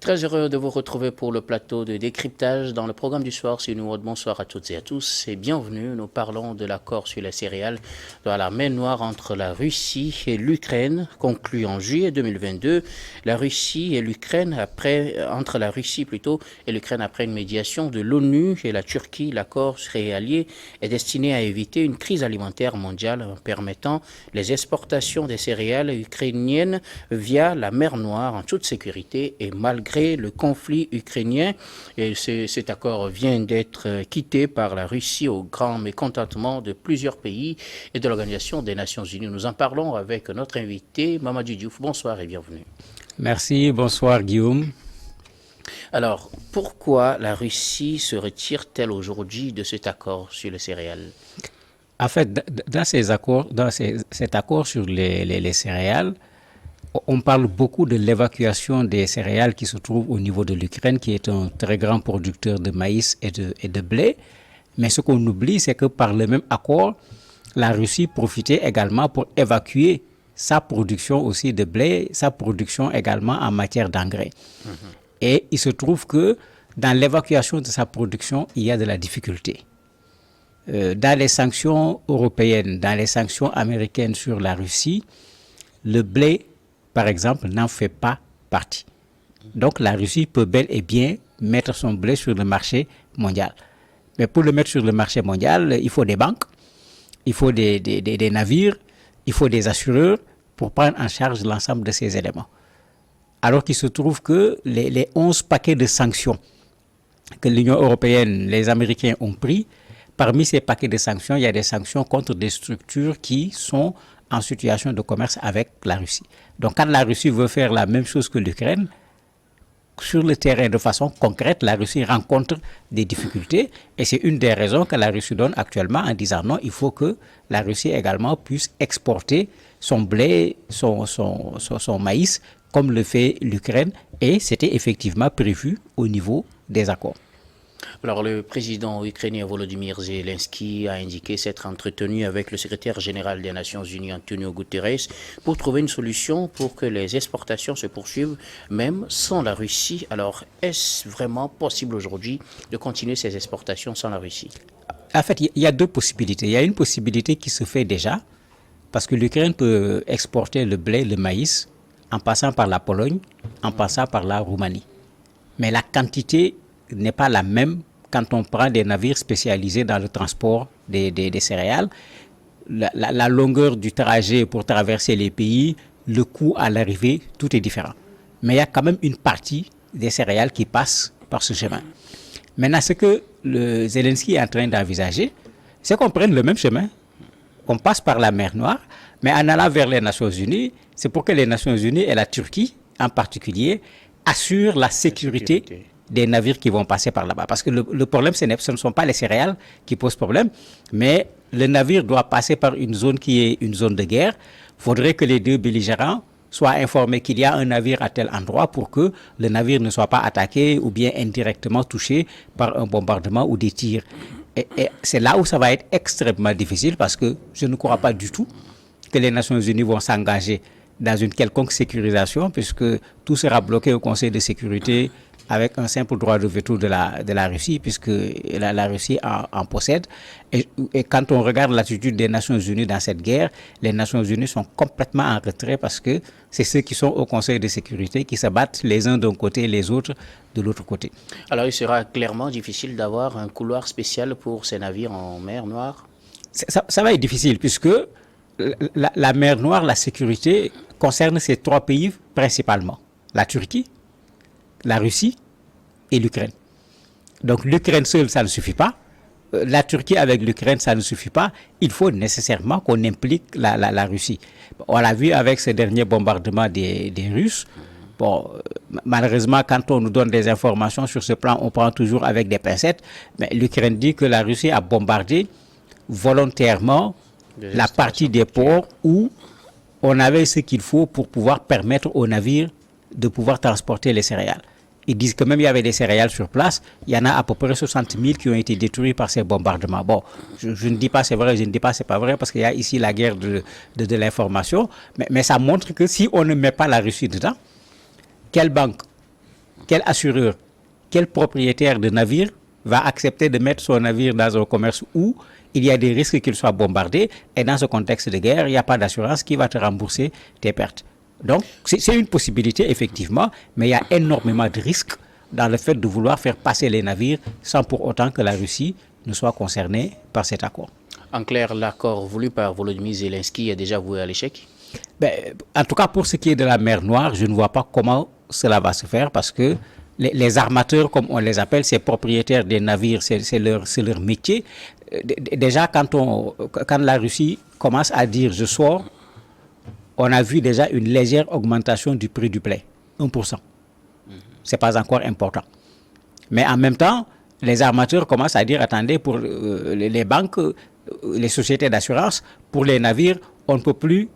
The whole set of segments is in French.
Très heureux de vous retrouver pour le plateau de décryptage dans le programme du soir sur Nouveau. Bonsoir à toutes et à tous et bienvenue. Nous parlons de l'accord sur les céréales dans la mer Noire entre la Russie et l'Ukraine, conclu en juillet 2022. La Russie et l'Ukraine, entre la Russie plutôt et l'Ukraine après une médiation de l'ONU et la Turquie, l'accord céréalier est destiné à éviter une crise alimentaire mondiale en permettant les exportations des céréales ukrainiennes via la mer Noire en toute sécurité et malgré le conflit ukrainien. Et cet accord vient d'être quitté par la Russie au grand mécontentement de plusieurs pays et de l'Organisation des Nations Unies. Nous en parlons avec notre invité, Mamadou Diouf. Bonsoir et bienvenue. Merci, bonsoir Guillaume. Alors, pourquoi la Russie se retire-t-elle aujourd'hui de cet accord sur les céréales? En fait, dans cet accord sur les céréales, on parle beaucoup de l'évacuation des céréales qui se trouvent au niveau de l'Ukraine, qui est un très grand producteur de maïs et de blé. Mais ce qu'on oublie, c'est que par le même accord, la Russie profitait également pour évacuer sa production aussi de blé, sa production également en matière d'engrais. Et il se trouve que dans l'évacuation de sa production, il y a de la difficulté. Dans les sanctions européennes, dans les sanctions américaines sur la Russie, le blé, par exemple, n'en fait pas partie. Donc la Russie peut bel et bien mettre son blé sur le marché mondial. Mais pour le mettre sur le marché mondial, il faut des banques, il faut des navires, il faut des assureurs pour prendre en charge l'ensemble de ces éléments. Alors qu'il se trouve que les 11 paquets de sanctions que l'Union européenne, les Américains ont pris, parmi ces paquets de sanctions, il y a des sanctions contre des structures qui sont en situation de commerce avec la Russie. Donc quand la Russie veut faire la même chose que l'Ukraine, sur le terrain de façon concrète, la Russie rencontre des difficultés et c'est une des raisons que la Russie donne actuellement en disant non, il faut que la Russie également puisse exporter son blé, son maïs, comme le fait l'Ukraine, et c'était effectivement prévu au niveau des accords. Alors, le président ukrainien Volodymyr Zelensky a indiqué s'être entretenu avec le secrétaire général des Nations Unies, Antonio Guterres, pour trouver une solution pour que les exportations se poursuivent, même sans la Russie. Alors, est-ce vraiment possible aujourd'hui de continuer ces exportations sans la Russie? En fait, il y a deux possibilités. Il y a une possibilité qui se fait déjà, parce que l'Ukraine peut exporter le blé, le maïs, en passant par la Pologne, en passant par la Roumanie. Mais la quantité n'est pas la même quand on prend des navires spécialisés dans le transport des céréales. La longueur du trajet pour traverser les pays, le coût à l'arrivée, tout est différent. Mais il y a quand même une partie des céréales qui passent par ce chemin. Maintenant, ce que le Zelensky est en train d'envisager, c'est qu'on prenne le même chemin. On passe par la mer Noire, mais en allant vers les Nations Unies, c'est pour que les Nations Unies et la Turquie, en particulier, assurent la sécurité des navires qui vont passer par là-bas. Parce que le problème, ce ne sont pas les céréales qui posent problème, mais le navire doit passer par une zone qui est une zone de guerre. Il faudrait que les deux belligérants soient informés qu'il y a un navire à tel endroit pour que le navire ne soit pas attaqué ou bien indirectement touché par un bombardement ou des tirs. Et c'est là où ça va être extrêmement difficile parce que je ne crois pas du tout que les Nations Unies vont s'engager dans une quelconque sécurisation puisque tout sera bloqué au Conseil de sécurité avec un simple droit de veto de la Russie, puisque la Russie en possède. Et quand on regarde l'attitude des Nations Unies dans cette guerre, les Nations Unies sont complètement en retrait parce que c'est ceux qui sont au Conseil de sécurité qui se battent les uns d'un côté et les autres de l'autre côté. Alors il sera clairement difficile d'avoir un couloir spécial pour ces navires en mer Noire? Ça va être difficile puisque la mer Noire, la sécurité concerne ces trois pays principalement. La Turquie, la Russie et l'Ukraine. Donc l'Ukraine seule, ça ne suffit pas. La Turquie avec l'Ukraine, ça ne suffit pas. Il faut nécessairement qu'on implique la Russie. On l'a vu avec ce dernier bombardement des Russes. Bon, malheureusement, quand on nous donne des informations sur ce plan, on prend toujours avec des pincettes. Mais l'Ukraine dit que la Russie a bombardé volontairement la partie des ports où on avait ce qu'il faut pour pouvoir permettre aux navires de pouvoir transporter les céréales. Ils disent que même il y avait des céréales sur place, il y en a à peu près 60 000 qui ont été détruits par ces bombardements. Bon, je ne dis pas c'est vrai, je ne dis pas c'est pas vrai, parce qu'il y a ici la guerre de l'information, mais ça montre que si on ne met pas la Russie dedans, quelle banque, quel assureur, quel propriétaire de navire va accepter de mettre son navire dans un commerce où il y a des risques qu'il soit bombardé, et dans ce contexte de guerre, il n'y a pas d'assurance qui va te rembourser tes pertes. Donc, c'est une possibilité, effectivement, mais il y a énormément de risques dans le fait de vouloir faire passer les navires sans pour autant que la Russie ne soit concernée par cet accord. En clair, l'accord voulu par Volodymyr Zelensky est déjà voué à l'échec? En tout cas, pour ce qui est de la mer Noire, je ne vois pas comment cela va se faire parce que les armateurs, comme on les appelle, ces propriétaires des navires, c'est leur métier. Déjà, quand la Russie commence à dire « je sors », on a vu déjà une légère augmentation du prix du blé, 1%. Ce n'est pas encore important. Mais en même temps, les armateurs commencent à dire « attendez, pour les banques, les sociétés d'assurance, pour les navires, on ne peut plus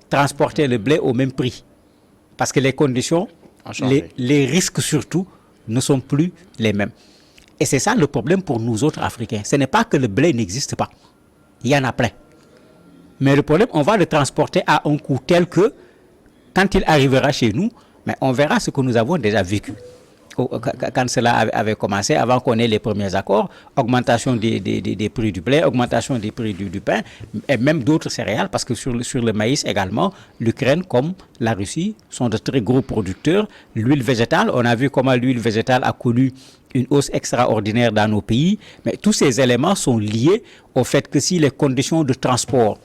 transporter le blé au même prix. Parce que les conditions, les risques surtout, ne sont plus les mêmes. » Et c'est ça le problème pour nous autres Africains. Ce n'est pas que le blé n'existe pas. Il y en a plein. Mais le problème, on va le transporter à un coût tel que, quand il arrivera chez nous, mais on verra ce que nous avons déjà vécu. Quand cela avait commencé, avant qu'on ait les premiers accords, augmentation des prix du blé, augmentation des prix du pain, et même d'autres céréales, parce que sur le maïs également, l'Ukraine comme la Russie sont de très gros producteurs. L'huile végétale, on a vu comment l'huile végétale a connu une hausse extraordinaire dans nos pays, mais tous ces éléments sont liés au fait que si les conditions de transport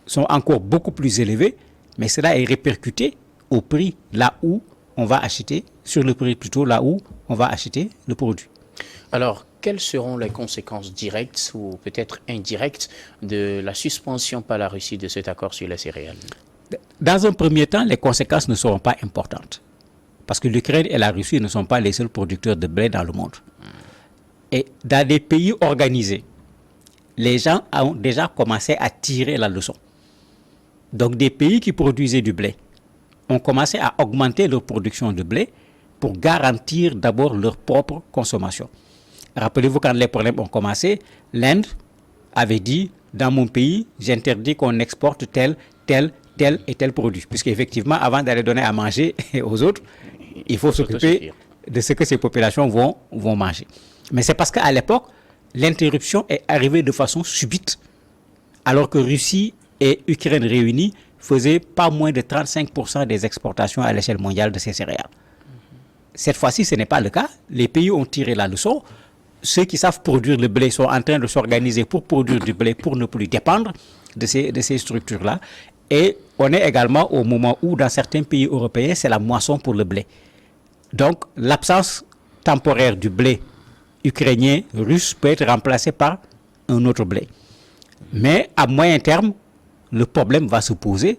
sont encore beaucoup plus élevées, mais cela est répercuté au prix là où on va acheter, sur le prix plutôt là où on va acheter le produit. Alors, quelles seront les conséquences directes ou peut-être indirectes de la suspension par la Russie de cet accord sur les céréales? Dans un premier temps, les conséquences ne seront pas importantes. Parce que l'Ukraine et la Russie ne sont pas les seuls producteurs de blé dans le monde. Et dans des pays organisés, les gens ont déjà commencé à tirer la leçon. Donc des pays qui produisaient du blé ont commencé à augmenter leur production de blé pour garantir d'abord leur propre consommation. Rappelez-vous, quand les problèmes ont commencé, l'Inde avait dit, dans mon pays, j'interdis qu'on exporte tel et tel produit. Puisqu'effectivement, avant d'aller donner à manger aux autres, il faut s'occuper de ce que ces populations vont manger. Mais c'est parce qu'à l'époque, l'interruption est arrivée de façon subite, alors que Russie et Ukraine réunies faisaient pas moins de 35% des exportations à l'échelle mondiale de ces céréales. Cette fois-ci, ce n'est pas le cas. Les pays ont tiré la leçon. Ceux qui savent produire le blé sont en train de s'organiser pour produire du blé, pour ne plus dépendre de ces structures-là. Et on est également au moment où, dans certains pays européens, c'est la moisson pour le blé. Donc, l'absence temporaire du blé ukrainien, russe, peut être remplacée par un autre blé. Mais à moyen terme, le problème va se poser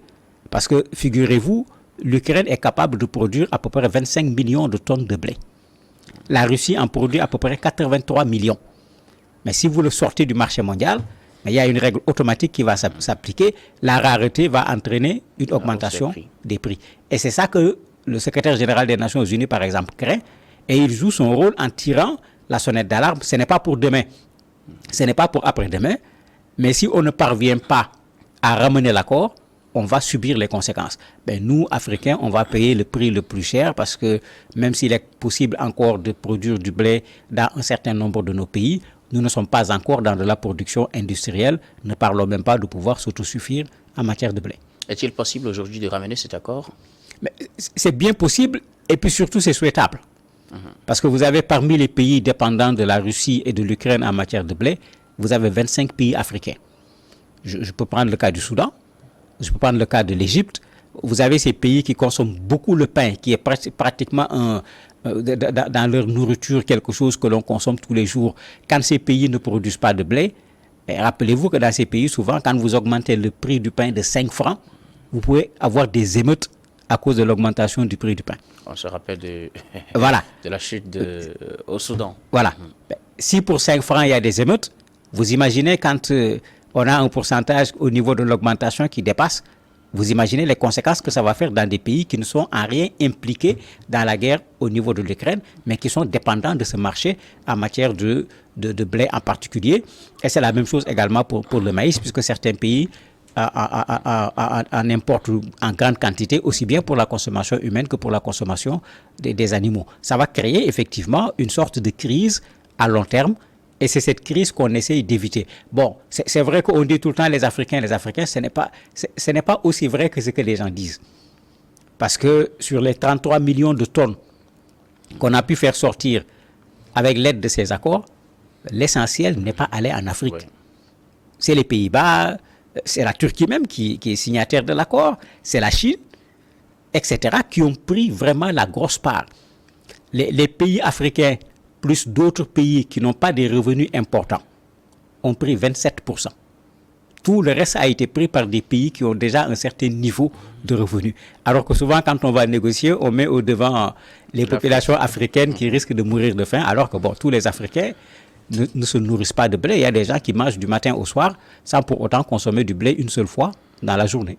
parce que, figurez-vous, l'Ukraine est capable de produire à peu près 25 millions de tonnes de blé. La Russie en produit à peu près 83 millions. Mais si vous le sortez du marché mondial, il y a une règle automatique qui va s'appliquer. La rareté va entraîner une augmentation des prix. Et c'est ça que le secrétaire général des Nations Unies, par exemple, craint. Et il joue son rôle en tirant la sonnette d'alarme. Ce n'est pas pour demain, ce n'est pas pour après-demain. Mais si on ne parvient pas à ramener l'accord, on va subir les conséquences. Nous, Africains, on va payer le prix le plus cher parce que même s'il est possible encore de produire du blé dans un certain nombre de nos pays, nous ne sommes pas encore dans de la production industrielle, ne parlons même pas de pouvoir s'autosuffire en matière de blé. Est-il possible aujourd'hui de ramener cet accord? C'est bien possible et puis surtout c'est souhaitable. Parce que vous avez parmi les pays dépendants de la Russie et de l'Ukraine en matière de blé, vous avez 25 pays africains. Je peux prendre le cas du Soudan, je peux prendre le cas de l'Égypte. Vous avez ces pays qui consomment beaucoup le pain, qui est pratiquement dans leur nourriture quelque chose que l'on consomme tous les jours. Quand ces pays ne produisent pas de blé, rappelez-vous que dans ces pays, souvent, quand vous augmentez le prix du pain de 5 francs, vous pouvez avoir des émeutes à cause de l'augmentation du prix du pain. On se rappelle de la chute au Soudan. Voilà. Si pour 5 francs, il y a des émeutes, vous imaginez quand on a un pourcentage au niveau de l'augmentation qui dépasse, vous imaginez les conséquences que ça va faire dans des pays qui ne sont en rien impliqués dans la guerre au niveau de l'Ukraine, mais qui sont dépendants de ce marché en matière de blé en particulier. Et c'est la même chose également pour le maïs, puisque certains pays en importe en grande quantité, aussi bien pour la consommation humaine que pour la consommation des animaux. Ça va créer effectivement une sorte de crise à long terme. Et c'est cette crise qu'on essaye d'éviter. Bon, c'est vrai qu'on dit tout le temps les Africains, ce n'est pas aussi vrai que ce que les gens disent. Parce que sur les 33 millions de tonnes qu'on a pu faire sortir avec l'aide de ces accords, l'essentiel n'est pas allé en Afrique. Ouais. C'est les Pays-Bas, c'est la Turquie même qui est signataire de l'accord, c'est la Chine, etc., qui ont pris vraiment la grosse part. Les pays africains, plus d'autres pays qui n'ont pas des revenus importants, ont pris 27%. Tout le reste a été pris par des pays qui ont déjà un certain niveau de revenus. Alors que souvent, quand on va négocier, on met au devant les populations africaines qui risquent de mourir de faim, alors que bon, tous les Africains ne se nourrissent pas de blé. Il y a des gens qui mangent du matin au soir sans pour autant consommer du blé une seule fois dans la journée.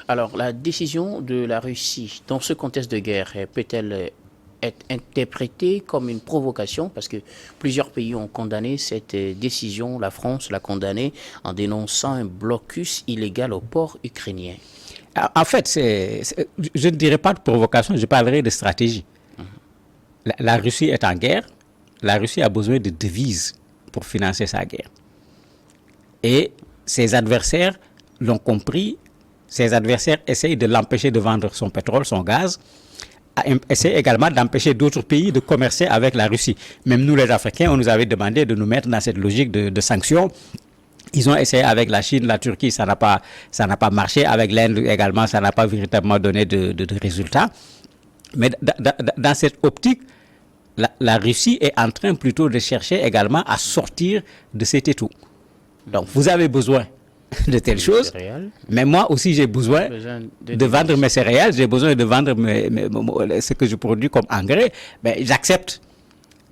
Alors, la décision de la Russie dans ce contexte de guerre peut-elle être interprétée comme une provocation, parce que plusieurs pays ont condamné cette décision. La France l'a condamnée en dénonçant un blocus illégal au port ukrainien. En fait, je ne dirais pas de provocation, je parlerai de stratégie. La Russie est en guerre, la Russie a besoin de devises pour financer sa guerre. Et ses adversaires l'ont compris, ses adversaires essayent de l'empêcher de vendre son pétrole, son gaz, essaie également d'empêcher d'autres pays de commercer avec la Russie. Même nous, les Africains, on nous avait demandé de nous mettre dans cette logique de sanctions. Ils ont essayé avec la Chine, la Turquie, ça n'a pas marché. Avec l'Inde également, ça n'a pas véritablement donné de résultats. Mais dans cette optique, la Russie est en train plutôt de chercher également à sortir de cet étau. Donc, vous avez besoin de telles choses, mais moi aussi j'ai besoin de vendre mes céréales, j'ai besoin de vendre ce que je produis comme engrais. Mais j'accepte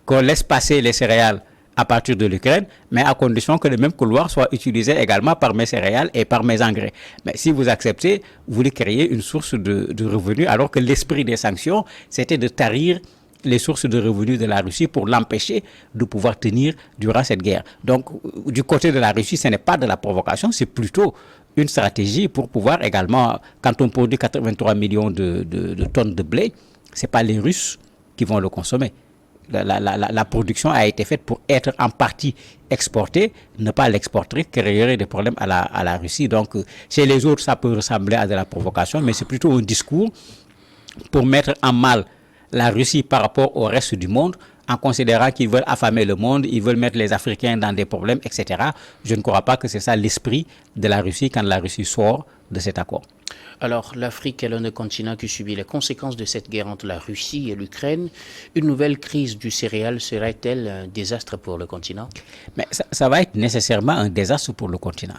qu'on laisse passer les céréales à partir de l'Ukraine, mais à condition que le même couloir soit utilisé également par mes céréales et par mes engrais. Mais si vous acceptez, vous voulez créer une source de revenus, alors que l'esprit des sanctions, c'était de tarir les sources de revenus de la Russie pour l'empêcher de pouvoir tenir durant cette guerre. Donc, du côté de la Russie, ce n'est pas de la provocation, c'est plutôt une stratégie pour pouvoir également, quand on produit 83 millions de tonnes de blé, ce n'est pas les Russes qui vont le consommer. La production a été faite pour être en partie exportée, ne pas l'exporter créerait des problèmes à la Russie. Donc, chez les autres, ça peut ressembler à de la provocation, mais c'est plutôt un discours pour mettre en mal la Russie par rapport au reste du monde, en considérant qu'ils veulent affamer le monde, ils veulent mettre les Africains dans des problèmes, etc. Je ne crois pas que c'est ça l'esprit de la Russie quand la Russie sort de cet accord. Alors, l'Afrique est l'un des continents qui subit les conséquences de cette guerre entre la Russie et l'Ukraine. Une nouvelle crise du céréal serait-elle un désastre pour le continent? Mais ça va être nécessairement un désastre pour le continent,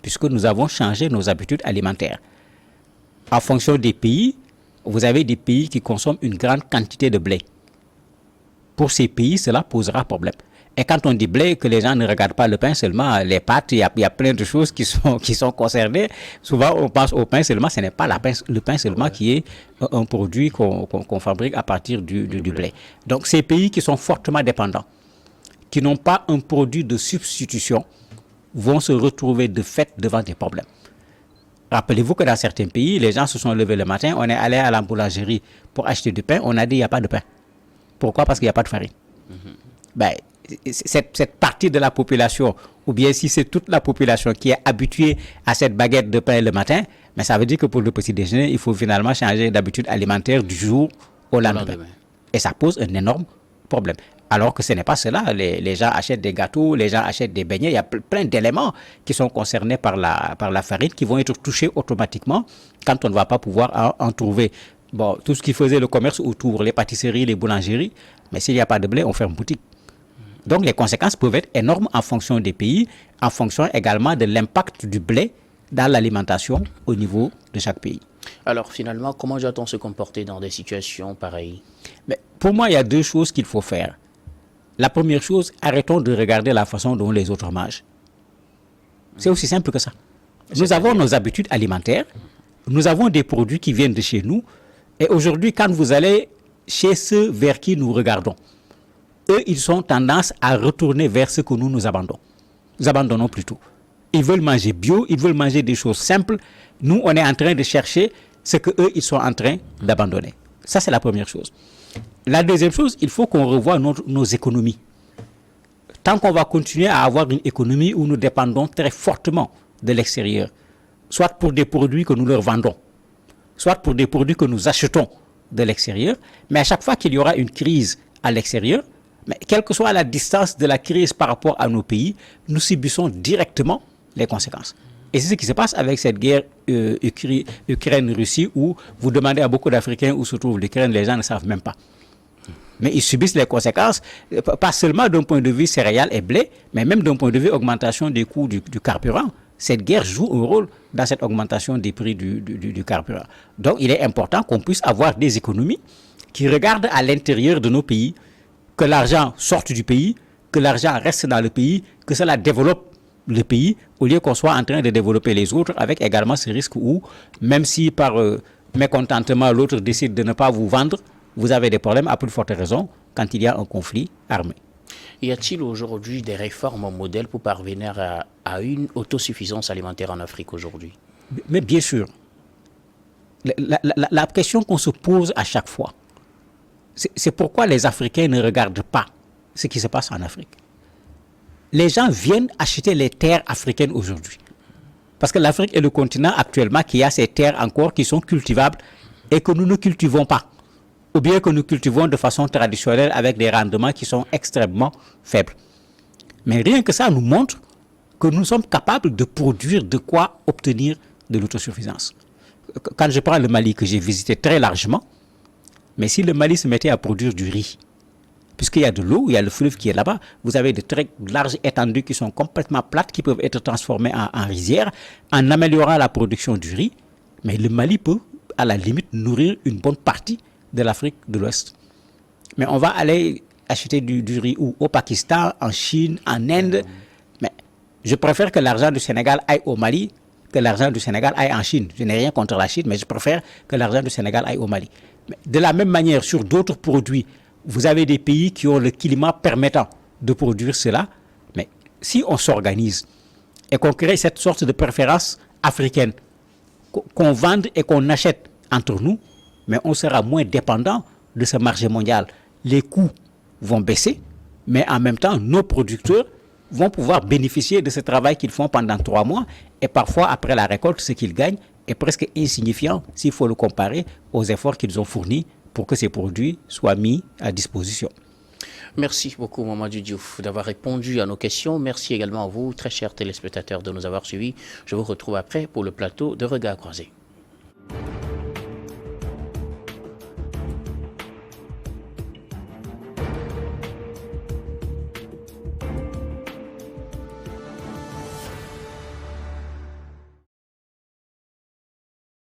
puisque nous avons changé nos habitudes alimentaires. En fonction des pays, vous avez des pays qui consomment une grande quantité de blé. Pour ces pays, cela posera problème. Et quand on dit blé, que les gens ne regardent pas le pain seulement, les pâtes, il y a plein de choses qui sont concernées. Souvent, on pense au pain seulement, ce n'est pas le pain seulement qui est un produit qu'on fabrique à partir du blé. Donc, ces pays qui sont fortement dépendants, qui n'ont pas un produit de substitution, vont se retrouver de fait devant des problèmes. Rappelez-vous que dans certains pays, les gens se sont levés le matin, on est allé à la boulangerie pour acheter du pain, on a dit il n'y a pas de pain. Pourquoi? Parce qu'il n'y a pas de farine. Ben, cette partie de la population, ou bien si c'est toute la population qui est habituée à cette baguette de pain le matin, mais ça veut dire que pour le petit déjeuner, il faut finalement changer d'habitude alimentaire du jour au lendemain. Et ça pose un énorme problème. Alors que ce n'est pas cela. Les gens achètent des gâteaux, les gens achètent des beignets. Il y a plein d'éléments qui sont concernés par la farine qui vont être touchés automatiquement quand on ne va pas pouvoir en trouver. Bon, tout ce qui faisait le commerce autour, les pâtisseries, les boulangeries, mais s'il n'y a pas de blé, on ferme boutique. Donc les conséquences peuvent être énormes en fonction des pays, en fonction également de l'impact du blé dans l'alimentation au niveau de chaque pays. Alors finalement, comment doit-on se comporter dans des situations pareilles? Mais pour moi, il y a deux choses qu'il faut faire. La première chose, arrêtons de regarder la façon dont les autres mangent. C'est aussi simple que ça. Nous avons nos habitudes alimentaires, nous avons des produits qui viennent de chez nous, et aujourd'hui, quand vous allez chez ceux vers qui nous regardons, eux, ils ont tendance à retourner vers ce que nous abandonnons. Nous abandonnons plutôt. Ils veulent manger bio, ils veulent manger des choses simples. Nous, on est en train de chercher ce qu'eux, ils sont en train d'abandonner. Ça, c'est la première chose. La deuxième chose, il faut qu'on revoie nos économies. Tant qu'on va continuer à avoir une économie où nous dépendons très fortement de l'extérieur, soit pour des produits que nous leur vendons, soit pour des produits que nous achetons de l'extérieur, mais à chaque fois qu'il y aura une crise à l'extérieur, mais quelle que soit la distance de la crise par rapport à nos pays, nous subissons directement les conséquences. Et c'est ce qui se passe avec cette guerre Ukraine-Russie où vous demandez à beaucoup d'Africains où se trouve l'Ukraine, les gens ne savent même pas. Mais ils subissent les conséquences, pas seulement d'un point de vue céréales et blé, mais même d'un point de vue augmentation des coûts du carburant. Cette guerre joue un rôle dans cette augmentation des prix du carburant. Donc il est important qu'on puisse avoir des économies qui regardent à l'intérieur de nos pays, que l'argent sorte du pays, que l'argent reste dans le pays, que cela développe le pays, au lieu qu'on soit en train de développer les autres, avec également ce risque où, même si par mécontentement l'autre décide de ne pas vous vendre, vous avez des problèmes à plus forte raison quand il y a un conflit armé. Y a-t-il aujourd'hui des réformes en modèle pour parvenir à une autosuffisance alimentaire en Afrique aujourd'hui? Mais bien sûr, la question qu'on se pose à chaque fois, c'est pourquoi les Africains ne regardent pas ce qui se passe en Afrique. Les gens viennent acheter les terres africaines aujourd'hui. Parce que l'Afrique est le continent actuellement qui a ces terres encore qui sont cultivables et que nous ne cultivons pas. Ou bien que nous cultivons de façon traditionnelle avec des rendements qui sont extrêmement faibles. Mais rien que ça nous montre que nous sommes capables de produire de quoi obtenir de l'autosuffisance. Quand je prends le Mali que j'ai visité très largement, mais si le Mali se mettait à produire du riz, puisqu'il y a de l'eau, il y a le fleuve qui est là-bas, vous avez de très larges étendues qui sont complètement plates, qui peuvent être transformées en rizières, en améliorant la production du riz. Mais le Mali peut, à la limite, nourrir une bonne partie de l'Afrique de l'Ouest. Mais on va aller acheter du riz où? Au Pakistan, en Chine, en Inde. Mais je préfère que l'argent du Sénégal aille au Mali que l'argent du Sénégal aille en Chine. Je n'ai rien contre la Chine, mais je préfère que l'argent du Sénégal aille au Mali. Mais de la même manière, sur d'autres produits, vous avez des pays qui ont le climat permettant de produire cela. Mais si on s'organise et qu'on crée cette sorte de préférence africaine, qu'on vende et qu'on achète entre nous, mais on sera moins dépendant de ce marché mondial. Les coûts vont baisser, mais en même temps, nos producteurs vont pouvoir bénéficier de ce travail qu'ils font pendant 3 mois. Et parfois, après la récolte, ce qu'ils gagnent est presque insignifiant s'il faut le comparer aux efforts qu'ils ont fournis pour que ces produits soient mis à disposition. Merci beaucoup, Mamadou Diouf, d'avoir répondu à nos questions. Merci également à vous, très chers téléspectateurs, de nous avoir suivis. Je vous retrouve après pour le plateau de Regards croisés.